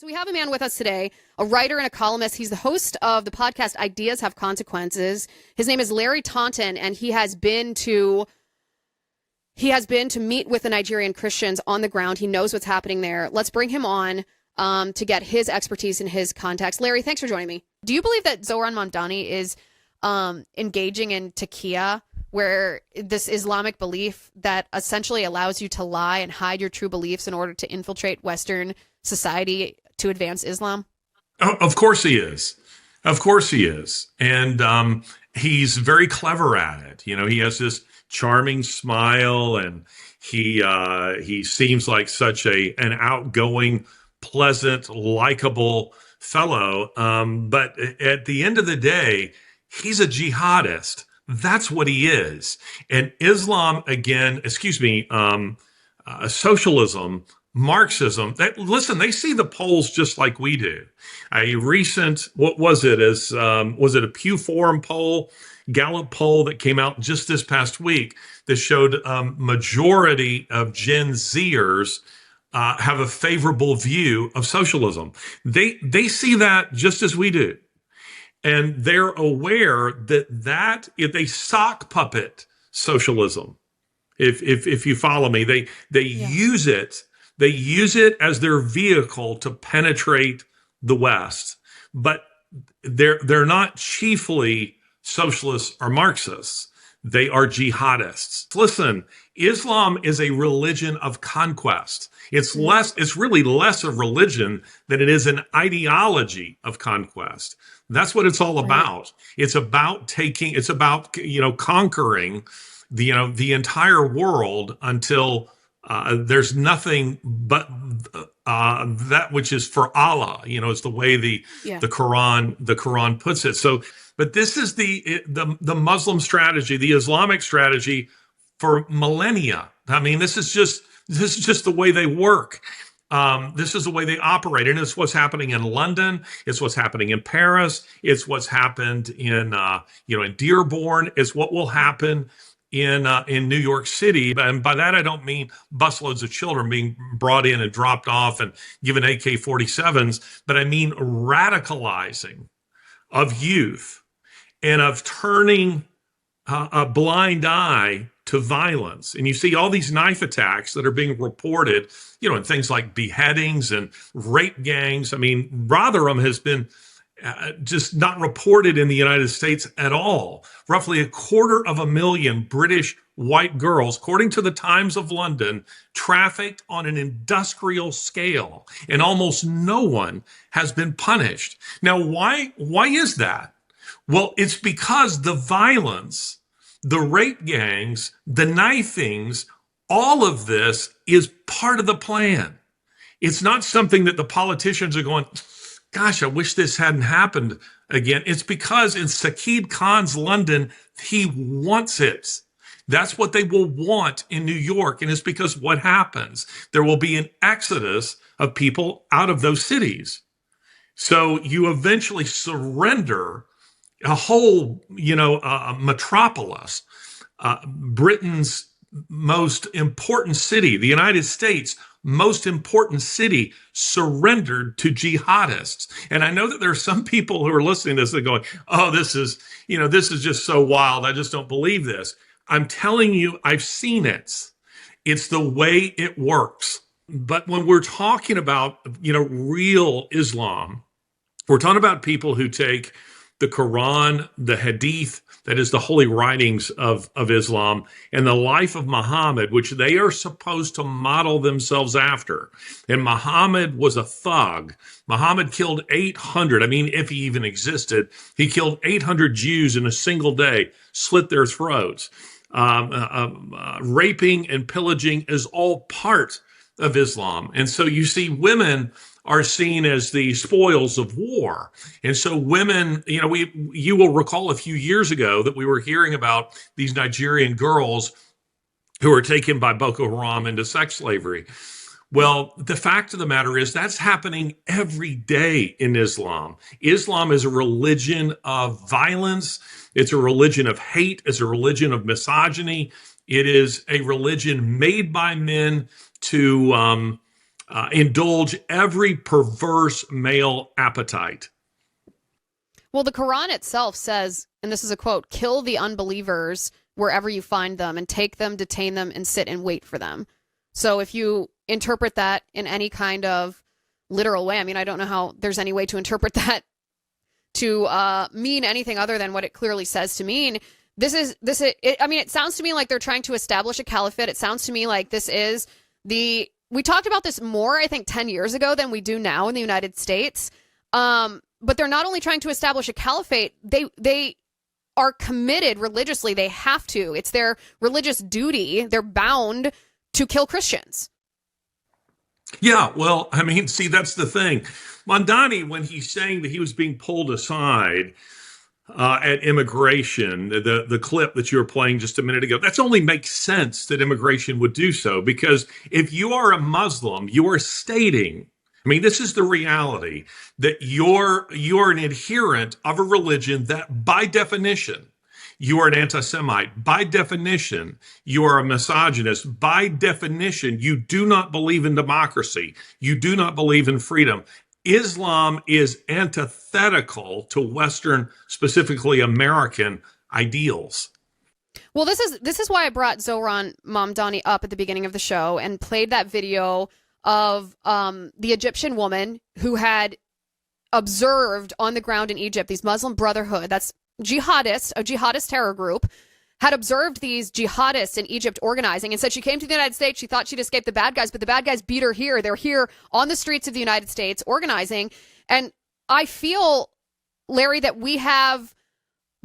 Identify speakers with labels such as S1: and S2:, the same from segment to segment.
S1: So we have a man with us today, a writer and a columnist. He's the host of the podcast Ideas Have Consequences. His name is Larry Taunton, and he has been to meet with the Nigerian Christians on the ground. He knows what's happening there. Let's bring him on to get his expertise and his context. Larry, thanks for joining me. Do you believe that Zohran Mamdani is engaging in taqiyya, where this Islamic belief that essentially allows you to lie and hide your true beliefs in order to infiltrate Western society to advance Islam?
S2: Oh, of course he is. Of course he is. And he's very clever at it. You know, he has this charming smile, and he seems like such an outgoing, pleasant, likable fellow. But at the end of the day, he's a jihadist. That's what he is. And Islam, socialism, Marxism, they see the polls just like we do. A recent, was it a Pew Forum poll, Gallup poll that came out just this past week that showed majority of Gen Zers have a favorable view of socialism. They see that just as we do. And they're aware that if they sock puppet socialism, if you follow me, they use it. They use it as their vehicle to penetrate the West, but they're not chiefly socialists or Marxists. They are jihadists. Listen, Islam is a religion of conquest. It's really less a religion than it is an ideology of conquest. That's what it's all about. It's about conquering the entire world until there's nothing but that which is for Allah. Is the way the Quran puts it. So, but this is the Muslim strategy, the Islamic strategy for millennia. I mean, this is just the way they work. This is the way they operate, and it's what's happening in London. It's what's happening in Paris. It's what's happened in Dearborn. It's what will happen in New York City. And by that, I don't mean busloads of children being brought in and dropped off and given AK-47s, but I mean radicalizing of youth and of turning a blind eye to violence. And you see all these knife attacks that are being reported, and things like beheadings and rape gangs. I mean, Rotherham has been just not reported in the United States at all. Roughly 250,000 British white girls, according to the Times of London, trafficked on an industrial scale, and almost no one has been punished. Now, why is that? Well, it's because the violence, the rape gangs, the knifings, all of this is part of the plan. It's not something that the politicians are going, gosh, I wish this hadn't happened again. It's because in Saqib Khan's London, he wants it. That's what they will want in New York. And it's because what happens? There will be an exodus of people out of those cities. So you eventually surrender a whole, metropolis, Britain's most important city, the United States' most important city, surrendered to jihadists. And I know that there are some people who are listening to this and going, oh, this is just so wild. I just don't believe this. I'm telling you, I've seen it. It's the way it works. But when we're talking about, real Islam, we're talking about people who take the Quran, the Hadith, that is the holy writings of Islam, and the life of Muhammad, which they are supposed to model themselves after. And Muhammad was a thug. Muhammad killed 800. I mean, if he even existed, he killed 800 Jews in a single day, slit their throats. Raping and pillaging is all part of Islam. And so you see women are seen as the spoils of war. And so women, you will recall a few years ago that we were hearing about these Nigerian girls who are taken by Boko Haram into sex slavery. Well, the fact of the matter is that's happening every day in Islam. Islam is a religion of violence. It's a religion of hate. It's a religion of misogyny. It is a religion made by men to indulge every perverse male appetite.
S1: Well, the Quran itself says, and this is a quote, kill the unbelievers wherever you find them and take them, detain them, and sit and wait for them. So if you interpret that in any kind of literal way, I mean, I don't know how there's any way to interpret that to mean anything other than what it clearly says to mean. I mean, it sounds to me like they're trying to establish a caliphate. It sounds to me like this is we talked about this more, I think, 10 years ago than we do now in the United States. But they're not only trying to establish a caliphate, they are committed religiously. They have to. It's their religious duty. They're bound to kill Christians.
S2: Yeah, well, I mean, see, that's the thing. Mamdani, when he's saying that he was being pulled aside at immigration, the clip that you were playing just a minute ago, that's only makes sense that immigration would do so, because if you are a Muslim, you are stating, I mean, this is the reality, that you're an adherent of a religion that, by definition, you are an anti-Semite. By definition, you are a misogynist. By definition, you do not believe in democracy. You do not believe in freedom. Islam is antithetical to Western, specifically American, ideals.
S1: Well, this is why I brought Zohran Mamdani up at the beginning of the show and played that video of the Egyptian woman who had observed on the ground in Egypt these Muslim Brotherhood, that's a jihadist terror group, had observed these jihadists in Egypt organizing and said she came to the United States. She thought she'd escape the bad guys, but the bad guys beat her here. They're here on the streets of the United States organizing. And I feel, Larry, that we have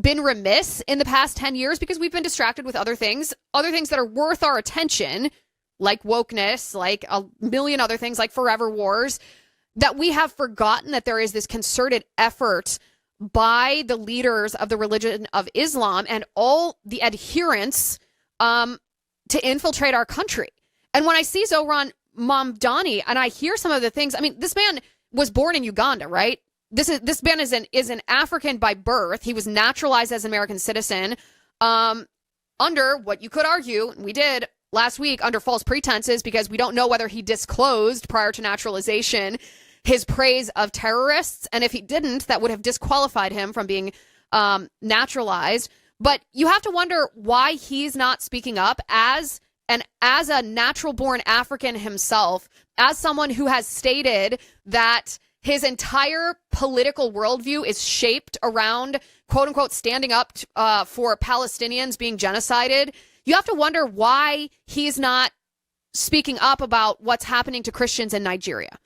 S1: been remiss in the past 10 years because we've been distracted with other things that are worth our attention, like wokeness, like a million other things, like forever wars, that we have forgotten that there is this concerted effort by the leaders of the religion of Islam and all the adherents to infiltrate our country. And when I see Zohran Mamdani and I hear some of the things, I mean, this man was born in Uganda, right? This man is an African by birth. He was naturalized as an American citizen under what you could argue, we did last week, under false pretenses, because we don't know whether he disclosed prior to naturalization his praise of terrorists. And if he didn't, that would have disqualified him from being naturalized. But you have to wonder why he's not speaking up as a natural-born African himself, as someone who has stated that his entire political worldview is shaped around, quote-unquote, standing up for Palestinians being genocided. You have to wonder why he's not speaking up about what's happening to Christians in Nigeria.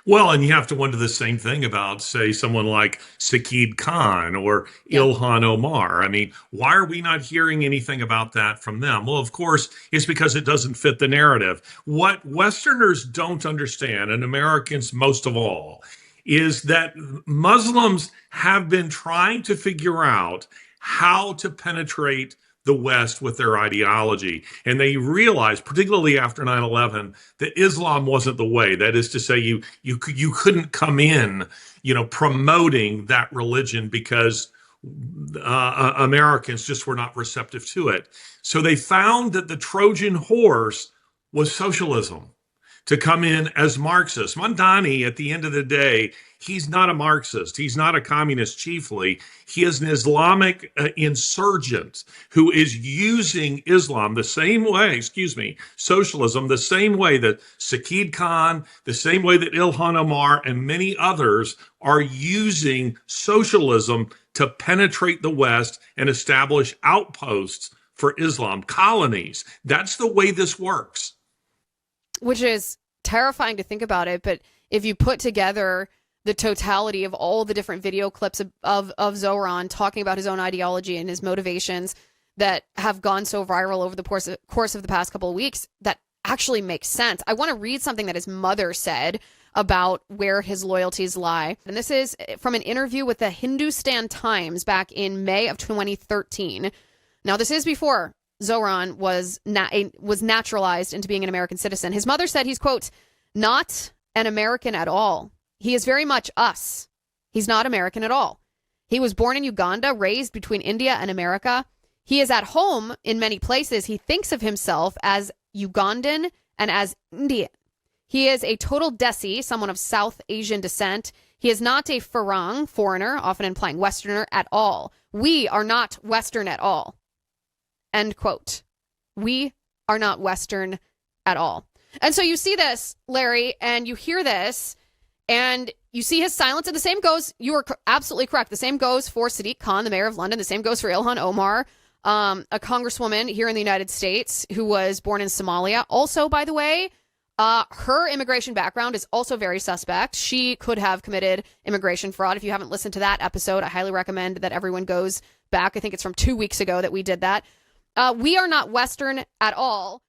S2: Well, and you have to wonder the same thing about, say, someone like Sakid Khan or Ilhan Omar. I mean, why are we not hearing anything about that from them? Well, of course, it's because it doesn't fit the narrative. What Westerners don't understand, and Americans most of all, is that Muslims have been trying to figure out how to penetrate the West with their ideology. And they realized, particularly after 9/11, that Islam wasn't the way. That is to say, you couldn't come in, promoting that religion because Americans just were not receptive to it. So they found that the Trojan horse was socialism, to come in as Marxist. Mamdani, at the end of the day, he's not a Marxist. He's not a communist chiefly. He is an Islamic insurgent who is using Islam the same way, socialism, the same way that Sakid Khan, the same way that Ilhan Omar and many others are using socialism to penetrate the West and establish outposts for Islam, colonies. That's the way this works.
S1: Which is terrifying to think about it, but if you put together the totality of all the different video clips of Zohran talking about his own ideology and his motivations that have gone so viral over the course of the past couple of weeks, that actually makes sense. I want to read something that his mother said about where his loyalties lie. And this is from an interview with the Hindustan Times back in May of 2013. Now, this is before Zohran was naturalized into being an American citizen. His mother said he's, quote, not an American at all. He is very much us. He's not American at all. He was born in Uganda, raised between India and America. He is at home in many places. He thinks of himself as Ugandan and as Indian. He is a total Desi, someone of South Asian descent. He is not a Farang, foreigner, often implying Westerner, at all. We are not Western at all. End quote. We are not Western at all. And so you see this, Larry, and you hear this, and you see his silence, and the same goes, you are absolutely correct, the same goes for Sadiq Khan, the mayor of London, the same goes for Ilhan Omar, a congresswoman here in the United States who was born in Somalia. Also, by the way, her immigration background is also very suspect. She could have committed immigration fraud. If you haven't listened to that episode, I highly recommend that everyone goes back. I think it's from 2 weeks ago that we did that. We are not Western at all.